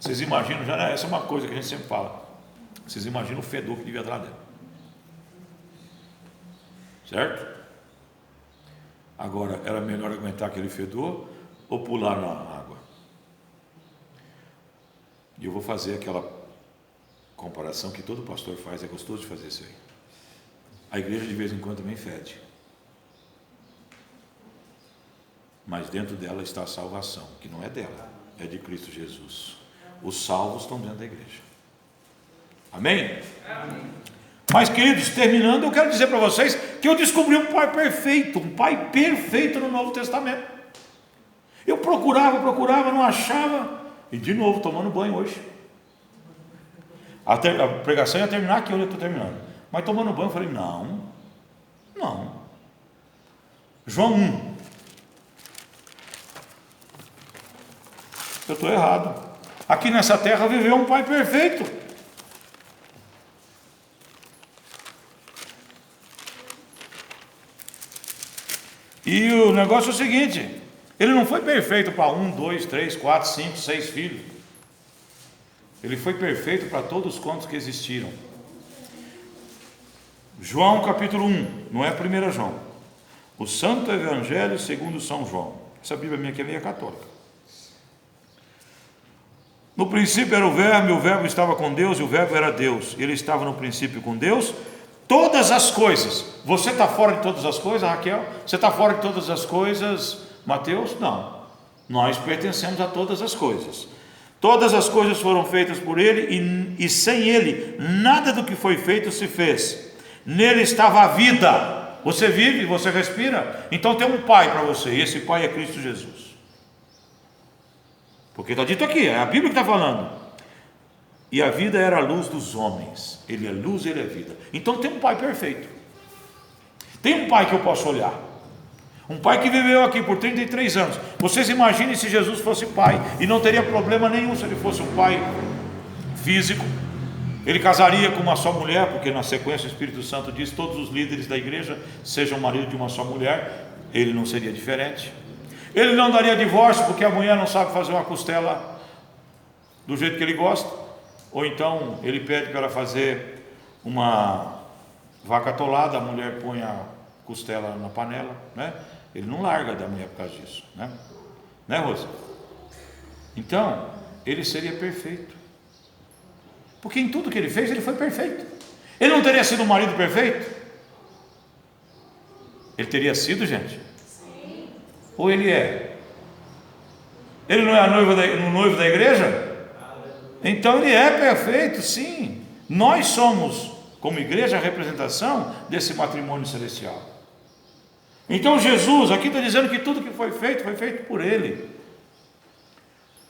Speaker 1: Vocês imaginam, essa é uma coisa que a gente sempre fala. Vocês imaginam o fedor que devia estar lá dentro. Certo? Agora, era melhor aguentar aquele fedor ou pular na água? E eu vou fazer aquela comparação que todo pastor faz, é gostoso de fazer isso aí. A igreja de vez em quando também fede. Mas dentro dela está a salvação, que não é dela, é de Cristo Jesus. Os salvos estão dentro da igreja. Amém? Amém. Mas, queridos, terminando, eu quero dizer para vocês que eu descobri um pai perfeito no Novo Testamento. Eu procurava, não achava. E de novo, tomando banho hoje. A pregação ia terminar aqui, onde eu estou terminando. Mas tomando banho, eu falei, não. João 1. Eu estou errado. Aqui nessa terra viveu um pai perfeito. E o negócio é o seguinte: ele não foi perfeito para 1, 2, 3, 4, 5, 6 filhos. Ele foi perfeito para todos quantos que existiram. João capítulo 1, não é 1 João. O Santo Evangelho segundo São João. Essa Bíblia minha aqui é meia católica. No princípio era o Verbo, e o Verbo estava com Deus, e o Verbo era Deus. Ele estava no princípio com Deus. Todas as coisas. Você está fora de todas as coisas, Raquel? Você está fora de todas as coisas, Mateus? Não. Nós pertencemos a todas as coisas. Todas as coisas foram feitas por Ele, e sem Ele, nada do que foi feito se fez. Nele estava a vida. Você vive, você respira. Então tem um Pai para você, e esse Pai é Cristo Jesus. Porque está dito aqui, é a Bíblia que está falando. E a vida era a luz dos homens. Ele é luz, Ele é vida. Então tem um Pai perfeito. Tem um Pai que eu posso olhar. Um pai que viveu aqui por 33 anos. Vocês imaginem se Jesus fosse pai. E não teria problema nenhum se ele fosse um pai físico. Ele casaria com uma só mulher, porque na sequência o Espírito Santo diz: todos os líderes da igreja sejam marido de uma só mulher. Ele não seria diferente. Ele não daria divórcio, porque a mulher não sabe fazer uma costela do jeito que ele gosta. Ou então ele pede para ela fazer uma vaca atolada, a mulher põe a costela na panela, né? Ele não larga da mulher por causa disso, né? Né, Rosa? Então, ele seria perfeito. Porque em tudo que ele fez, ele foi perfeito. Ele não teria sido um marido perfeito? Ele teria sido, gente? Ou ele é? Ele não é o noivo da igreja? Então ele é perfeito, sim. Nós somos, como igreja, a representação desse matrimônio celestial. Então Jesus, aqui está dizendo que tudo que foi feito por ele.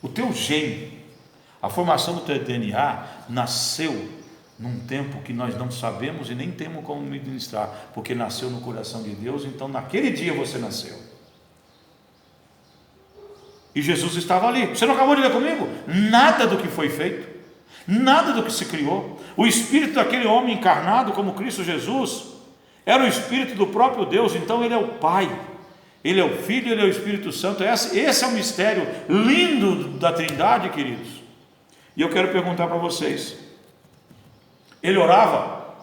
Speaker 1: O teu gene, a formação do teu DNA, nasceu num tempo que nós não sabemos e nem temos como ministrar, porque nasceu no coração de Deus. Então naquele dia você nasceu. E Jesus estava ali. Você não acabou de ler comigo? Nada do que foi feito, nada do que se criou. O espírito daquele homem encarnado como Cristo Jesus era o espírito do próprio Deus. Então ele é o Pai, ele é o Filho, ele é o Espírito Santo. Esse é o mistério lindo da Trindade, queridos. E eu quero perguntar para vocês: ele orava?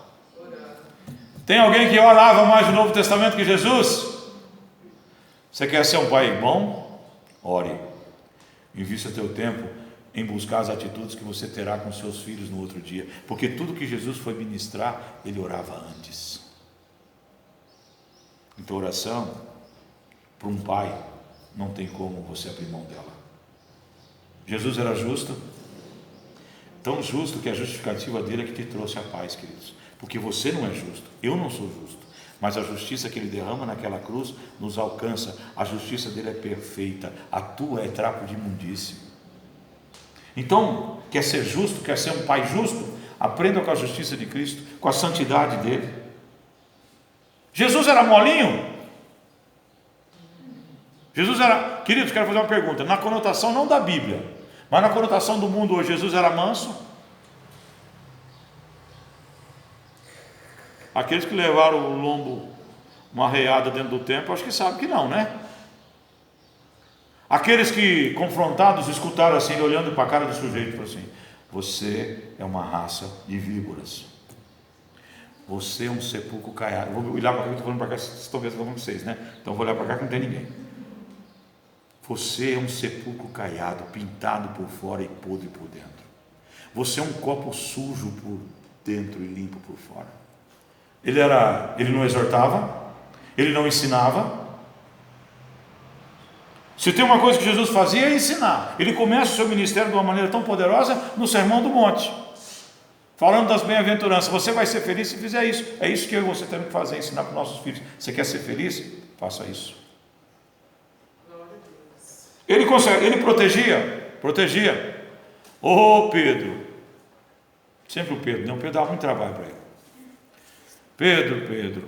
Speaker 1: Tem alguém que orava mais no Novo Testamento que Jesus? Você quer ser um pai bom? Ore. Invista teu tempo em buscar as atitudes que você terá com seus filhos no outro dia, porque tudo que Jesus foi ministrar, ele orava antes. Então oração para um pai não tem como você abrir mão dela. Jesus era justo, tão justo que a justificativa dele é que te trouxe a paz, queridos, porque você não é justo, eu não sou justo, mas a justiça que ele derrama naquela cruz nos alcança. A justiça dele é perfeita, a tua é trapo de imundície. Então, quer ser justo, quer ser um pai justo? Aprenda com a justiça de Cristo, com a santidade dele. Jesus era molinho? Jesus era, queridos, quero fazer uma pergunta, na conotação não da Bíblia, mas na conotação do mundo hoje, Jesus era manso? Aqueles que levaram o lombo uma arreada dentro do templo, acho que sabem que não, né? Aqueles que, confrontados, escutaram assim, ele olhando para a cara do sujeito, falou assim: você é uma raça de víboras, você é um sepulcro caiado. Vou olhar para cá, eu estou falando para cá, vocês estão vendo, com vocês, né? Então vou olhar para cá que não tem ninguém. Você é um sepulcro caiado, pintado por fora e podre por dentro. Você é um copo sujo por dentro e limpo por fora. Ele não exortava, ele não ensinava. Se tem uma coisa que Jesus fazia é ensinar. Ele começa o seu ministério de uma maneira tão poderosa no Sermão do Monte, falando das bem-aventuranças. Você vai ser feliz se fizer isso. É isso que eu e você temos que fazer, ensinar para os nossos filhos. Você quer ser feliz? Faça isso. Ele protegia. Ô Pedro, sempre o Pedro, não, o Pedro dava muito trabalho para ele. Pedro,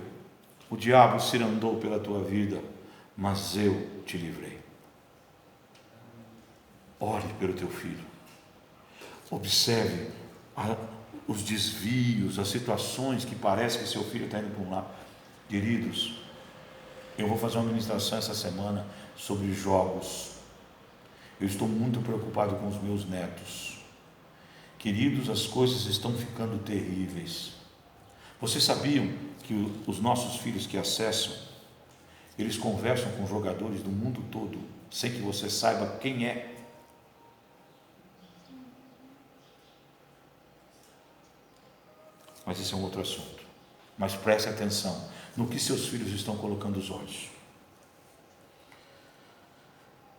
Speaker 1: o diabo cirandou pela tua vida, mas eu te livrei. Ore pelo teu filho, observe os desvios, as situações que parece que seu filho está indo para um lado. Queridos, eu vou fazer uma ministração essa semana sobre jogos. Eu estou muito preocupado com os meus netos. Queridos, as coisas estão ficando terríveis. Vocês sabiam que os nossos filhos que acessam, eles conversam com jogadores do mundo todo, sem que você saiba quem é? Mas esse é um outro assunto. Mas preste atenção no que seus filhos estão colocando os olhos.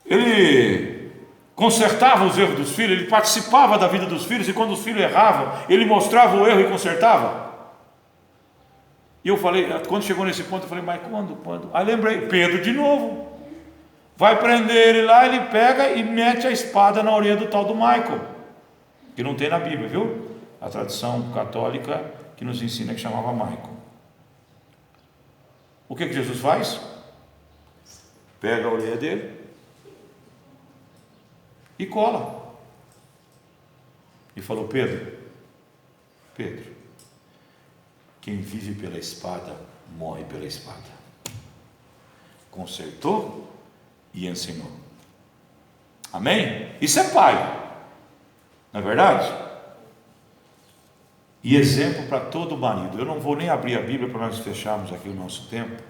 Speaker 1: Ele consertava os erros dos filhos, ele participava da vida dos filhos, e quando os filhos erravam, ele mostrava o erro e consertava. E eu falei, quando chegou nesse ponto, eu falei: mas quando? Aí lembrei, Pedro de novo, vai prender ele lá, ele pega e mete a espada na orelha do tal do Michael, que não tem na Bíblia, viu? A tradição católica que nos ensina que chamava Michael. O que Jesus faz? Pega a orelha dele e cola. E falou: Pedro, quem vive pela espada, morre pela espada. Consertou e ensinou. Amém? Isso é pai, não é verdade? E exemplo para todo marido. Eu não vou nem abrir a Bíblia para nós fecharmos aqui o nosso tempo,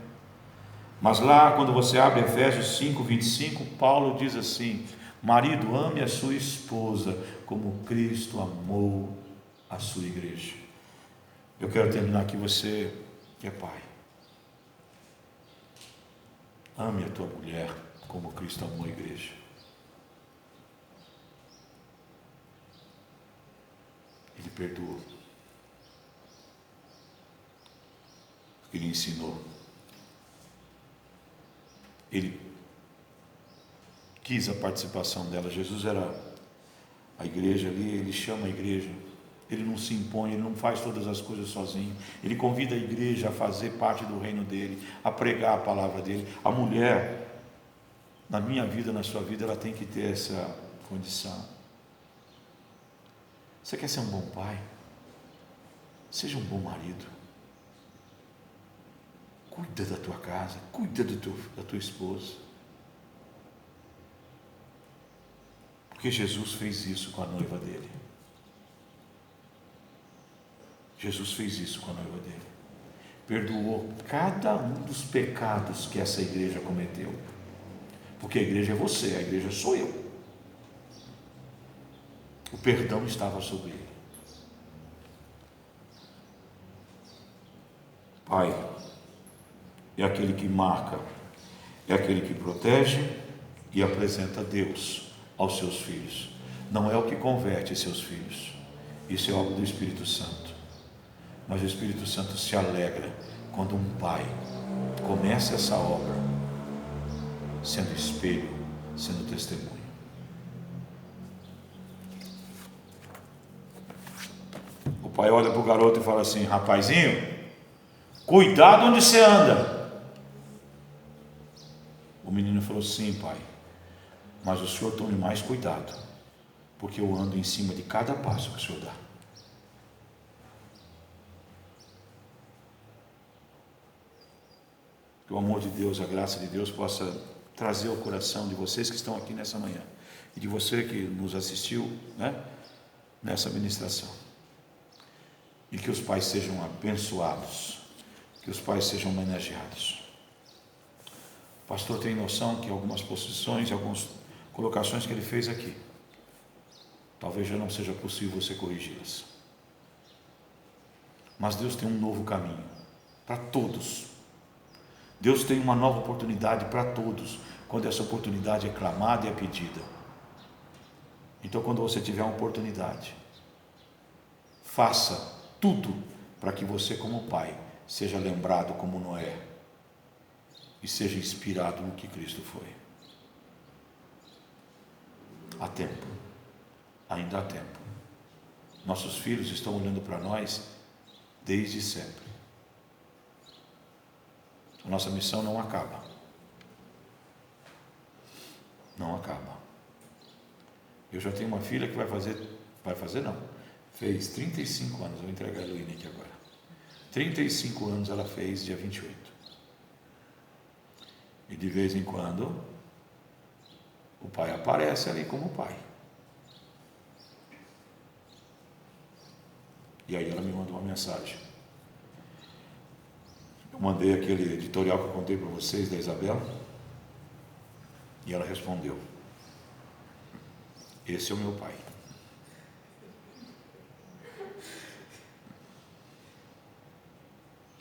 Speaker 1: mas lá quando você abre Efésios 5:25, Paulo diz assim: marido, ame a sua esposa como Cristo amou a sua igreja. Eu quero terminar aqui, você que é pai. Ame a tua mulher como Cristo amou a igreja. Ele perdoou. Ele ensinou. Ele quis a participação dela. Jesus era a igreja ali, ele chama a igreja. Ele não se impõe, ele não faz todas as coisas sozinho. Ele convida a igreja a fazer parte do reino dele, a pregar a palavra dele. A mulher, na minha vida, na sua vida, ela tem que ter essa condição. Você quer ser um bom pai? Seja um bom marido. Cuida da tua casa, cuida da tua esposa. Porque Jesus fez isso com a noiva dele. Jesus fez isso com a noiva dele. Perdoou cada um dos pecados que essa igreja cometeu. Porque a igreja é você, a igreja sou eu. O perdão estava sobre ele. Pai é aquele que marca, é aquele que protege e apresenta Deus aos seus filhos. Não é o que converte seus filhos. Isso é obra do Espírito Santo. Mas o Espírito Santo se alegra quando um pai começa essa obra sendo espelho, sendo testemunho. O pai olha para o garoto e fala assim: rapazinho, cuidado onde você anda. O menino falou: sim, pai, mas o senhor tome mais cuidado, porque eu ando em cima de cada passo que o senhor dá. Que o amor de Deus, a graça de Deus possa trazer ao coração de vocês que estão aqui nessa manhã e de você que nos assistiu, nessa ministração. E que os pais sejam abençoados, que os pais sejam homenageados. O pastor tem noção que algumas posições, algumas colocações que ele fez aqui, talvez já não seja possível você corrigi-las. Mas Deus tem um novo caminho para todos. Deus tem uma nova oportunidade para todos, quando essa oportunidade é clamada e é pedida. Então, quando você tiver uma oportunidade, faça tudo para que você, como pai, seja lembrado como Noé e seja inspirado no que Cristo foi. Há tempo, ainda há tempo. Nossos filhos estão olhando para nós desde sempre. A nossa missão não acaba. Não acaba. Eu já tenho uma filha que fez 35 anos, vou entregar a Heloína aqui agora. 35 anos ela fez dia 28. E de vez em quando, o pai aparece ali como pai. E aí ela me mandou uma mensagem. Eu mandei aquele editorial que eu contei para vocês, da Isabela, e ela respondeu: esse é o meu pai.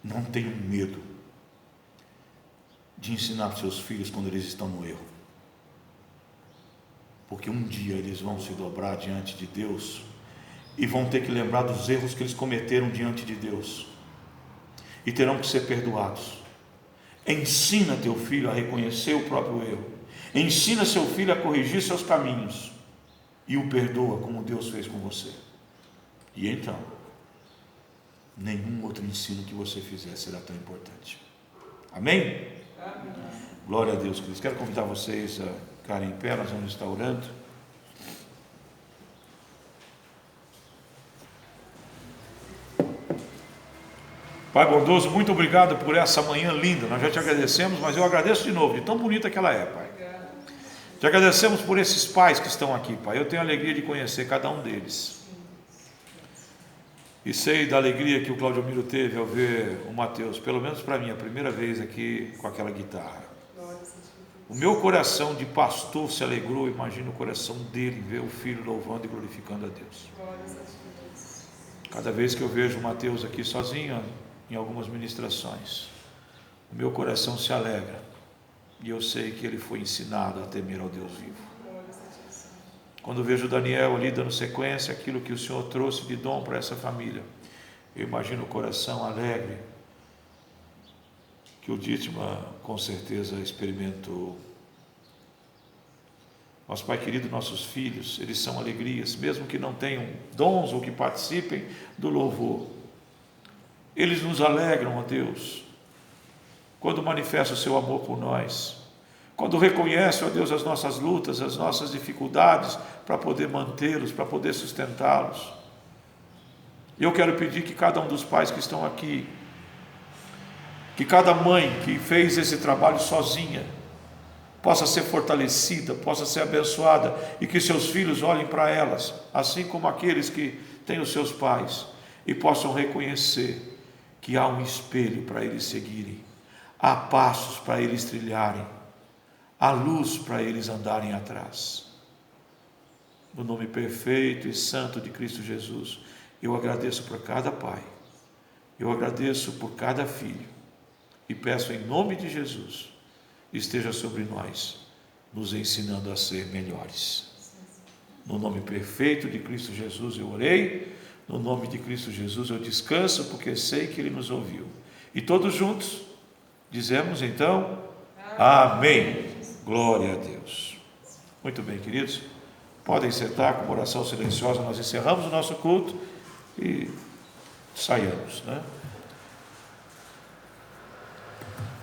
Speaker 1: Não tenham medo de ensinar para seus filhos quando eles estão no erro, porque um dia eles vão se dobrar diante de Deus e vão ter que lembrar dos erros que eles cometeram diante de Deus e terão que ser perdoados. Ensina teu filho a reconhecer o próprio erro, ensina seu filho a corrigir seus caminhos e o perdoa como Deus fez com você. E então, nenhum outro ensino que você fizer será tão importante. Amém? Amém. Glória a Deus, queridos. Quero convidar vocês a ficarem em pé, nós vamos estar orando. Pai bondoso, muito obrigado por essa manhã linda. Nós já te agradecemos, mas eu agradeço de novo, de tão bonita que ela é, Pai. Te agradecemos por esses pais que estão aqui, Pai. Eu tenho a alegria de conhecer cada um deles. E sei da alegria que o Claudio Miro teve ao ver o Mateus, pelo menos para mim, a primeira vez aqui com aquela guitarra. O meu coração de pastor se alegrou, imagino o coração dele ver o filho louvando e glorificando a Deus. Cada vez que eu vejo o Mateus aqui sozinho, em algumas ministrações, o meu coração se alegra E eu sei que ele foi ensinado a temer ao Deus vivo. Quando vejo Daniel ali dando sequência àquilo que o Senhor trouxe de dom para essa família, eu imagino o coração alegre que o Ditma com certeza experimentou. Nosso Pai querido, nossos filhos, eles são alegrias, mesmo que não tenham dons ou que participem do louvor. Eles nos alegram, ó Deus, quando manifesta o seu amor por nós, quando reconhece, ó Deus, as nossas lutas, as nossas dificuldades, para poder mantê-los, para poder sustentá-los. E eu quero pedir que cada um dos pais que estão aqui, que cada mãe que fez esse trabalho sozinha, possa ser fortalecida, possa ser abençoada, e que seus filhos olhem para elas, assim como aqueles que têm os seus pais, e possam reconhecer que há um espelho para eles seguirem, há passos para eles trilharem, há luz para eles andarem atrás. No nome perfeito e santo de Cristo Jesus, eu agradeço por cada pai, eu agradeço por cada filho, e peço em nome de Jesus, esteja sobre nós, nos ensinando a ser melhores. No nome perfeito de Cristo Jesus eu orei, no nome de Cristo Jesus eu descanso, porque sei que Ele nos ouviu. E todos juntos dizemos então, amém. Glória a Deus. Muito bem, queridos, podem sentar com uma oração silenciosa, nós encerramos o nosso culto e saiamos, né?